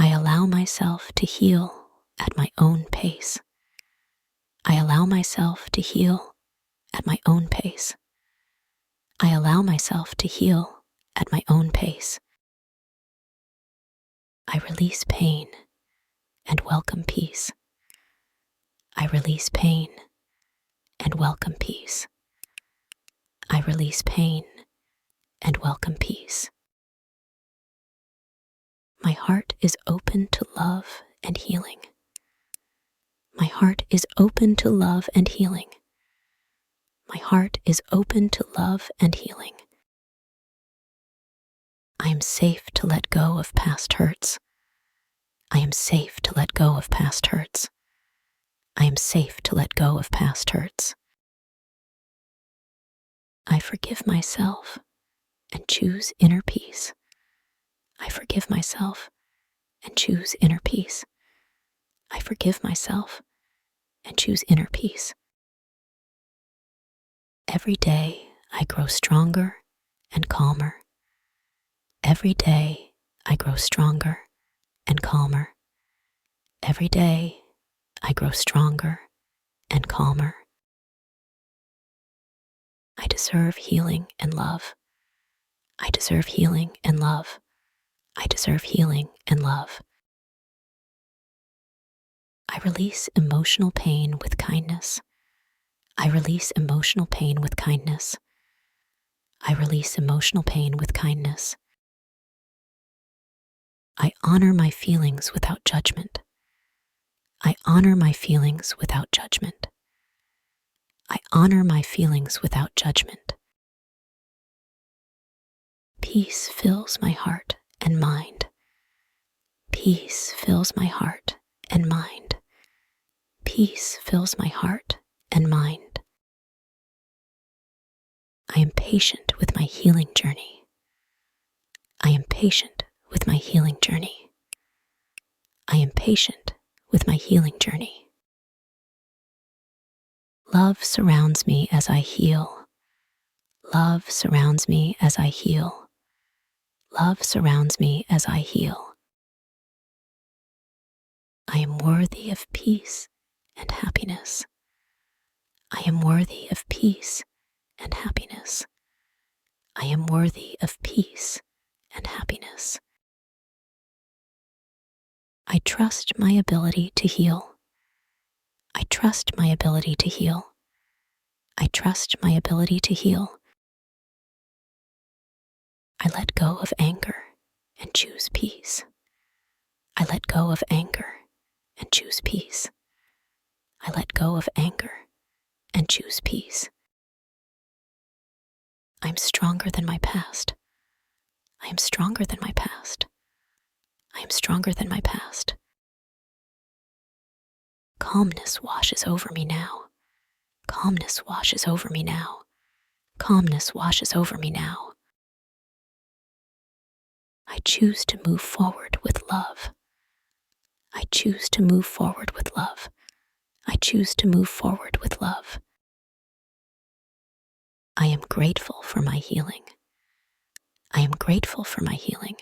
I allow myself to heal at my own pace. I allow myself to heal at my own pace. I allow myself to heal at my own pace. I release pain and welcome peace. I release pain and welcome peace. I release pain and welcome peace. My heart is open to love and healing. My heart is open to love and healing. My heart is open to love and healing. I am safe to let go of past hurts. I am safe to let go of past hurts. I am safe to let go of past hurts. I forgive myself and choose inner peace. I forgive myself and choose inner peace. I forgive myself and choose inner peace. Every day I grow stronger and calmer. Every day I grow stronger and calmer. Every day I grow stronger and calmer. I deserve healing and love. I deserve healing and love. I deserve healing and love. I release emotional pain with kindness. I release emotional pain with kindness. I release emotional pain with kindness. I honor my feelings without judgment. I honor my feelings without judgment. I honor my feelings without judgment. Peace fills my heart and mind. Peace fills my heart and mind. Peace fills my heart and mind. I am patient with my healing journey. I am patient with my healing journey. I am patient with my healing journey. Love surrounds me as I heal. Love surrounds me as I heal. Love surrounds me as I heal. I am worthy of peace and happiness. I am worthy of peace and happiness. I am worthy of peace and happiness. I trust my ability to heal. I trust my ability to heal. I trust my ability to heal. I let go of anger and choose peace. I let go of anger and choose peace. I let go of anger and choose peace. I am stronger than my past. I am stronger than my past. I am stronger than my past. Calmness washes over me now. Calmness washes over me now. Calmness washes over me now. I choose to move forward with love. I choose to move forward with love. I choose to move forward with love. I am grateful for my healing. I am grateful for my healing.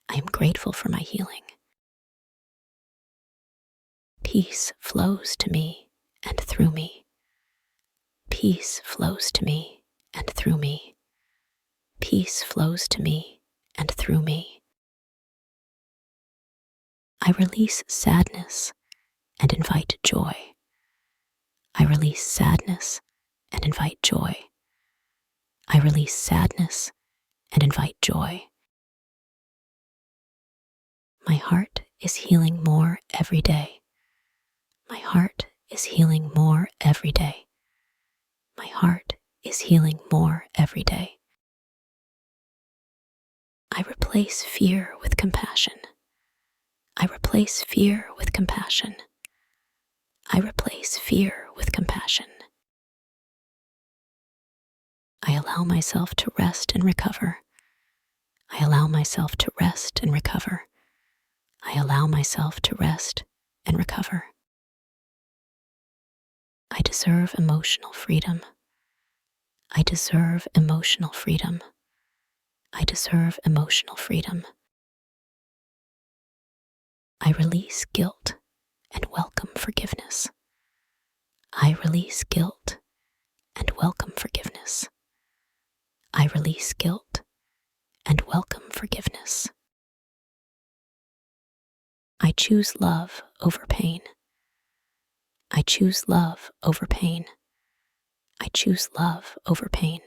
I am grateful for my healing. Peace flows to me and through me. Peace flows to me and through me. Peace flows to me and through me. I release sadness and invite joy. I release sadness and invite joy. I release sadness and invite joy. My heart is healing more every day. My heart is healing more every day. My heart is healing more every day. I replace fear with compassion. I replace fear with compassion. I replace fear with compassion. I allow myself to rest and recover. I allow myself to rest and recover. I allow myself to rest and recover. I deserve emotional freedom. I deserve emotional freedom. I deserve emotional freedom. I release guilt and welcome forgiveness. I release guilt and welcome forgiveness. I release guilt and welcome forgiveness. I choose love over pain. I choose love over pain. I choose love over pain.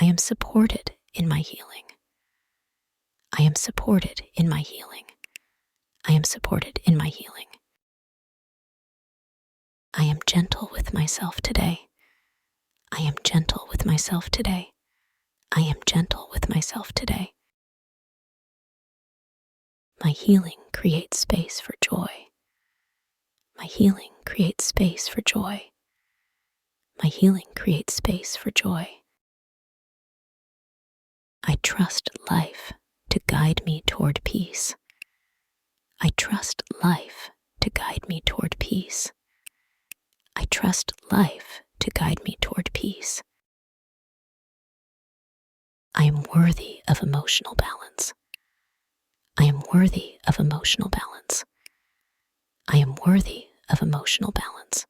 I am supported in my healing. I am supported in my healing. I am supported in my healing. I am gentle with myself today. I am gentle with myself today. I am gentle with myself today. My healing creates space for joy. My healing creates space for joy. My healing creates space for joy. I trust life to guide me toward peace. I trust life to guide me toward peace. I trust life to guide me toward peace. I am worthy of emotional balance. I am worthy of emotional balance. I am worthy of emotional balance.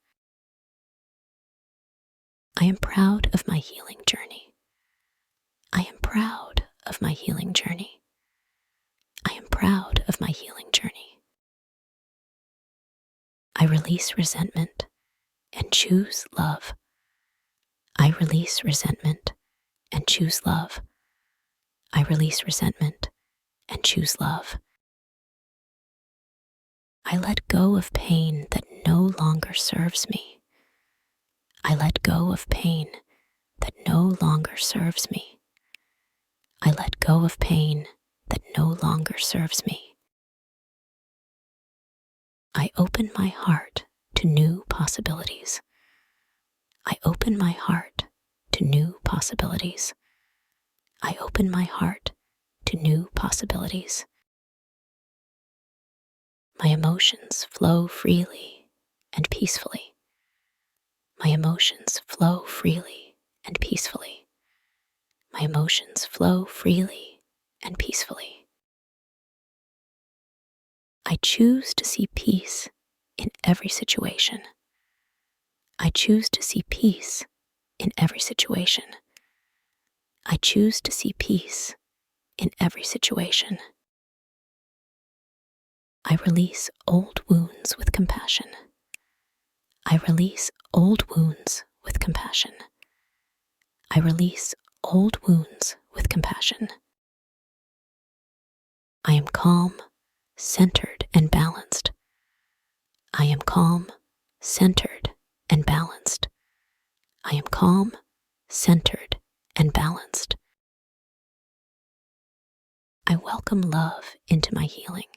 I am proud of my healing journey. I am proud of my healing journey. I am proud of my healing journey. I release resentment and choose love. I release resentment and choose love. I release resentment and choose love. I let go of pain that no longer serves me. I let go of pain that no longer serves me. I let go of pain that no longer serves me. I open my heart to new possibilities. I open my heart to new possibilities. I open my heart to new possibilities. My emotions flow freely and peacefully. My emotions flow freely and peacefully. My emotions flow freely and peacefully. I choose to see peace in every situation. I choose to see peace in every situation. I choose to see peace in every situation. I release old wounds with compassion. I release old wounds with compassion. I release old wounds with compassion. I am calm, centered, and balanced. I am calm, centered, and balanced. I am calm, centered, and balanced. I welcome love into my healing.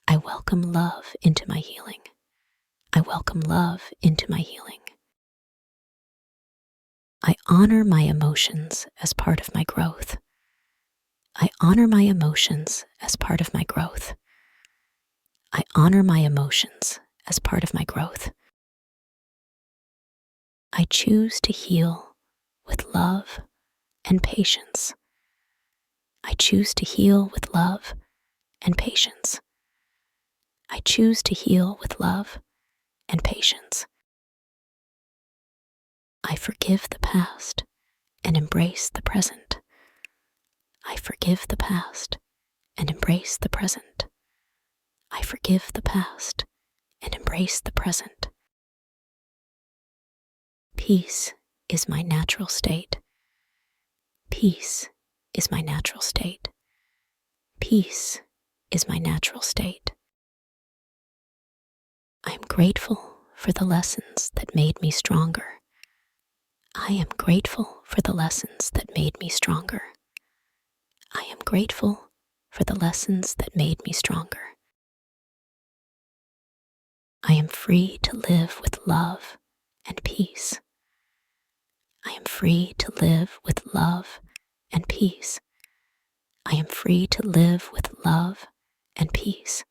I welcome love into my healing. I welcome love into my healing. I honor my emotions as part of my growth. I honor my emotions as part of my growth. I honor my emotions as part of my growth. I choose to heal with love and patience. I choose to heal with love and patience. I choose to heal with love and patience. I forgive the past and embrace the present. I forgive the past and embrace the present. I forgive the past and embrace the present. Peace is my natural state. Peace is my natural state. Peace is my natural state. I am grateful for the lessons that made me stronger. I am grateful for the lessons that made me stronger. I am grateful for the lessons that made me stronger. I am free to live with love and peace. I am free to live with love and peace. I am free to live with love and peace.